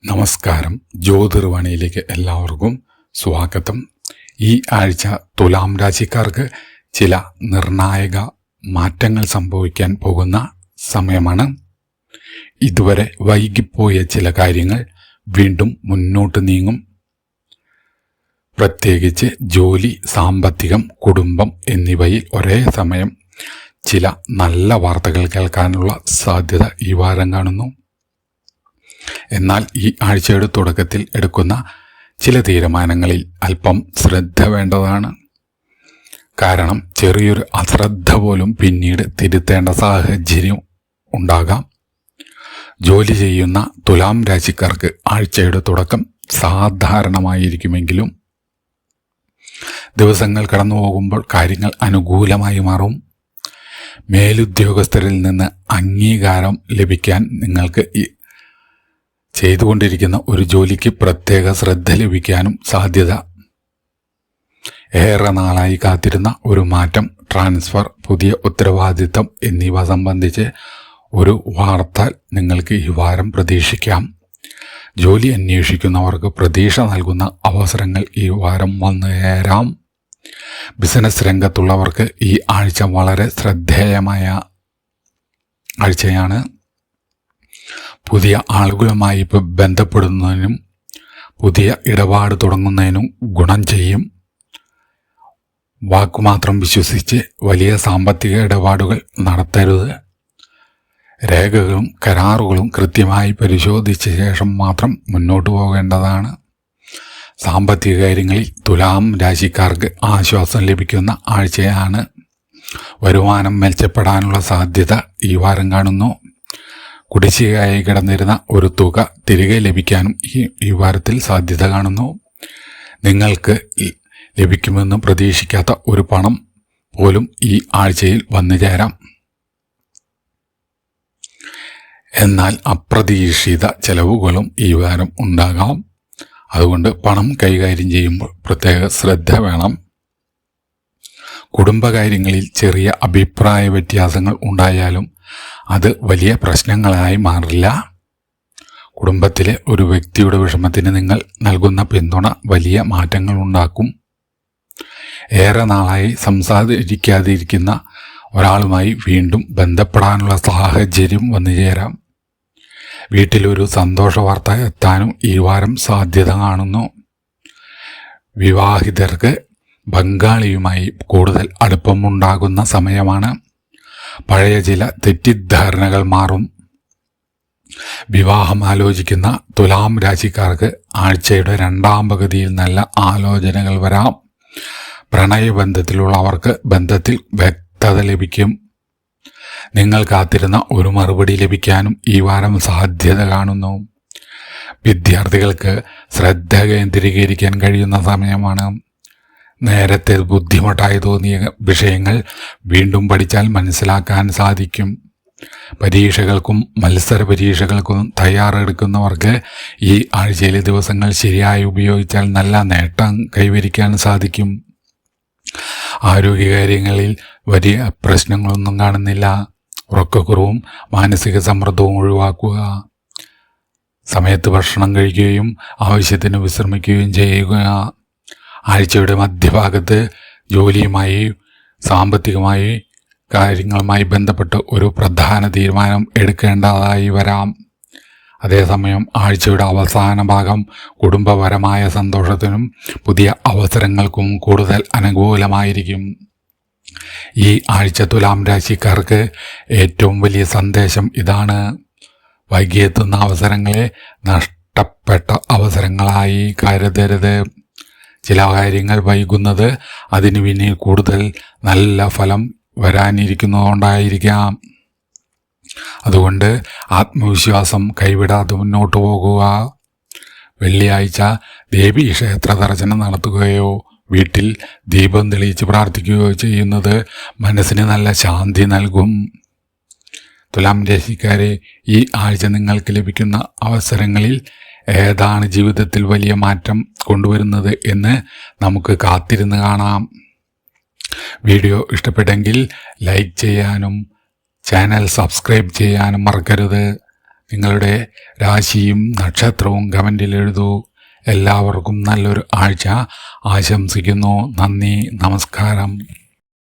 നമസ്കാരം. ജ്യോതിർവാണിയിലേക്ക് എല്ലാവർക്കും സ്വാഗതം. ഈ ആഴ്ച തുലാം രാശിക്കാർക്ക് ചില നിർണായക മാറ്റങ്ങൾ സംഭവിക്കാൻ പോകുന്ന സമയമാണ്. ഇതുവരെ വൈകിപ്പോയ ചില കാര്യങ്ങൾ വീണ്ടും മുന്നോട്ട് നീങ്ങും. പ്രത്യേകിച്ച് ജോലി, സാമ്പത്തികം, കുടുംബം എന്നിവയിൽ ഒരേ സമയം ചില നല്ല വാർത്തകൾ കേൾക്കാനുള്ള സാധ്യത ഈ വാരം കാണുന്നു. എന്നാൽ ഈ ആഴ്ചയുടെ തുടക്കത്തിൽ എടുക്കുന്ന ചില തീരുമാനങ്ങളിൽ അല്പം ശ്രദ്ധ വേണ്ടതാണ്. കാരണം ചെറിയൊരു അശ്രദ്ധ പോലും പിന്നീട് തിരുത്തേണ്ട സാഹചര്യം ഉണ്ടാകാം. ജോലി ചെയ്യുന്ന തുലാം രാശിക്കാർക്ക് ആഴ്ചയുടെ തുടക്കം സാധാരണമായിരിക്കുമെങ്കിലും ദിവസങ്ങൾ കടന്നു പോകുമ്പോൾ കാര്യങ്ങൾ അനുകൂലമായി മാറും. മേലുദ്യോഗസ്ഥരിൽ നിന്ന് അംഗീകാരം ലഭിക്കാൻ നിങ്ങൾക്ക് ചെയ്തുകൊണ്ടിരിക്കുന്ന ഒരു ജോലിക്ക് പ്രത്യേക ശ്രദ്ധ ലഭിക്കാനും സാധ്യത. ഏറെ നാളായി കാത്തിരുന്ന ഒരു മാറ്റം, ട്രാൻസ്ഫർ, പുതിയ ഉത്തരവാദിത്തം എന്നിവ സംബന്ധിച്ച് ഒരു വാർത്ത നിങ്ങൾക്ക് ഈ വാരം പ്രതീക്ഷിക്കാം. ജോലി അന്വേഷിക്കുന്നവർക്ക് പ്രതീക്ഷ നൽകുന്ന അവസരങ്ങൾ ഈ വാരം വന്നു ചേരാം. ബിസിനസ് രംഗത്തുള്ളവർക്ക് ഈ ആഴ്ച വളരെ ശ്രദ്ധേയമായ ആഴ്ചയാണ്. പുതിയ ആളുകളുമായി ബന്ധപ്പെടുന്നതിനും പുതിയ ഇടപാട് തുടങ്ങുന്നതിനും ഗുണം ചെയ്യും. വാക്കുമാത്രം വിശ്വസിച്ച് വലിയ സാമ്പത്തിക ഇടപാടുകൾ നടത്തരുത്. രേഖകളും കരാറുകളും കൃത്യമായി പരിശോധിച്ച ശേഷം മാത്രം മുന്നോട്ട് പോകേണ്ടതാണ്. സാമ്പത്തിക കാര്യങ്ങളിൽ തുലാം രാശിക്കാർക്ക് ആശ്വാസം ലഭിക്കുന്ന ആഴ്ചയാണ്. വരുമാനം മെച്ചപ്പെടാനുള്ള സാധ്യത ഈ വാരം കാണുന്നു. കുടിശ്ശികയായി കിടന്നിരുന്ന ഒരു തുക തിരികെ ലഭിക്കാനും ഈ വാരത്തിൽ സാധ്യത കാണുന്നു. നിങ്ങൾക്ക് ലഭിക്കുമെന്ന് പ്രതീക്ഷിക്കാത്ത ഒരു പണം പോലും ഈ ആഴ്ചയിൽ വന്നു ചേരാം. എന്നാൽ അപ്രതീക്ഷിത ചെലവുകളും ഈ വാരം ഉണ്ടാകാം. അതുകൊണ്ട് പണം കൈകാര്യം ചെയ്യുമ്പോൾ പ്രത്യേക ശ്രദ്ധ വേണം. കുടുംബകാര്യങ്ങളിൽ ചെറിയ അഭിപ്രായ വ്യത്യാസങ്ങൾ ഉണ്ടായാലും അത് വലിയ പ്രശ്നങ്ങളായി മാറില്ല. കുടുംബത്തിലെ ഒരു വ്യക്തിയുടെ വിഷമത്തിന് നിങ്ങൾ നൽകുന്ന പിന്തുണ വലിയ മാറ്റങ്ങൾ ഉണ്ടാക്കും. ഏറെ നാളായി സംസാരിക്കാതിരിക്കുന്ന ഒരാളുമായി വീണ്ടും ബന്ധപ്പെടാനുള്ള സാഹചര്യം വന്നു ചേരാം. വീട്ടിലൊരു സന്തോഷ വാർത്ത എത്താനും ഈ വാരം സാധ്യത കാണുന്നു. വിവാഹിതർക്ക് ബംഗാളിയുമായി കൂടുതൽ അടുപ്പമുണ്ടാകുന്ന സമയമാണ്. പഴയ ചില തെറ്റിദ്ധാരണകൾ മാറും. വിവാഹം ആലോചിക്കുന്ന തുലാം രാശിക്കാർക്ക് ആഴ്ചയുടെ രണ്ടാം പകുതിയിൽ നല്ല ആലോചനകൾ വരാം. പ്രണയബന്ധത്തിലുള്ളവർക്ക് ബന്ധത്തിൽ വ്യക്തത ലഭിക്കും. നിങ്ങൾ കാത്തിരുന്ന ഒരു മറുപടി ലഭിക്കാനും ഈ വാരം സാധ്യത കാണുന്നു. വിദ്യാർത്ഥികൾക്ക് ശ്രദ്ധ കേന്ദ്രീകരിക്കാൻ കഴിയുന്ന സമയമാണ്. നേരത്തെ ബുദ്ധിമുട്ടായി തോന്നിയ വിഷയങ്ങൾ വീണ്ടും പഠിച്ചാൽ മനസ്സിലാക്കാൻ സാധിക്കും. പരീക്ഷകൾക്കും മത്സര പരീക്ഷകൾക്കും തയ്യാറെടുക്കുന്നവർക്ക് ഈ ആഴ്ചയിലെ ദിവസങ്ങൾ ശരിയായി ഉപയോഗിച്ചാൽ നല്ല നേട്ടം കൈവരിക്കാൻ സാധിക്കും. ആരോഗ്യകാര്യങ്ങളിൽ വലിയ പ്രശ്നങ്ങളൊന്നും കാണുന്നില്ല. ഉറക്കക്കുറവും മാനസിക സമ്മർദ്ദവും ഒഴിവാക്കുക. സമയത്ത് ഭക്ഷണം കഴിക്കുകയും ആവശ്യത്തിന് വിശ്രമിക്കുകയും ചെയ്യുക. ആഴ്ചയുടെ മധ്യഭാഗത്ത് ജോലിയുമായി, സാമ്പത്തികമായി കാര്യങ്ങളുമായി ബന്ധപ്പെട്ട് ഒരു പ്രധാന തീരുമാനം എടുക്കേണ്ടതായി വരാം. അതേസമയം ആഴ്ചയുടെ അവസാന ഭാഗം കുടുംബപരമായ സന്തോഷത്തിനും പുതിയ അവസരങ്ങൾക്കും കൂടുതൽ അനുകൂലമായിരിക്കും. ഈ ആഴ്ച തുലാം രാശിക്കാർക്ക് ഏറ്റവും വലിയ സന്ദേശം ഇതാണ്: വൈകിയെത്തുന്ന അവസരങ്ങളെ നഷ്ടപ്പെട്ട അവസരങ്ങളായി കരുതരുത്. ചില കാര്യങ്ങൾ വൈകുന്നത് അതിനു പിന്നിൽ കൂടുതൽ നല്ല ഫലം വരാനിരിക്കുന്നതുകൊണ്ടായിരിക്കാം. അതുകൊണ്ട് ആത്മവിശ്വാസം കൈവിടാതെ മുന്നോട്ട് പോകുക. വെള്ളിയാഴ്ച ദേവീ ക്ഷേത്ര ദർശനം നടത്തുകയോ വീട്ടിൽ ദീപം തെളിയിച്ച് പ്രാർത്ഥിക്കുകയോ ചെയ്യുന്നത് മനസ്സിന് നല്ല ശാന്തി നൽകും. തുലാം രാശിക്കാരെ, ഈ ആഴ്ച നിങ്ങൾക്ക് ലഭിക്കുന്ന അവസരങ്ങളിൽ ഏതാണ് ജീവിതത്തിൽ വലിയ മാറ്റം കൊണ്ടുവരുന്നത് എന്ന് നമുക്ക് കാത്തിരുന്ന് കാണാം. വീഡിയോ ഇഷ്ടപ്പെട്ടെങ്കിൽ ലൈക്ക് ചെയ്യാനും ചാനൽ സബ്സ്ക്രൈബ് ചെയ്യാനും മറക്കരുത്. നിങ്ങളുടെ രാശിയും നക്ഷത്രവും കമൻറ്റിൽ എഴുതൂ. എല്ലാവർക്കും നല്ലൊരു ആഴ്ച ആശംസിക്കുന്നു. നന്ദി, നമസ്കാരം.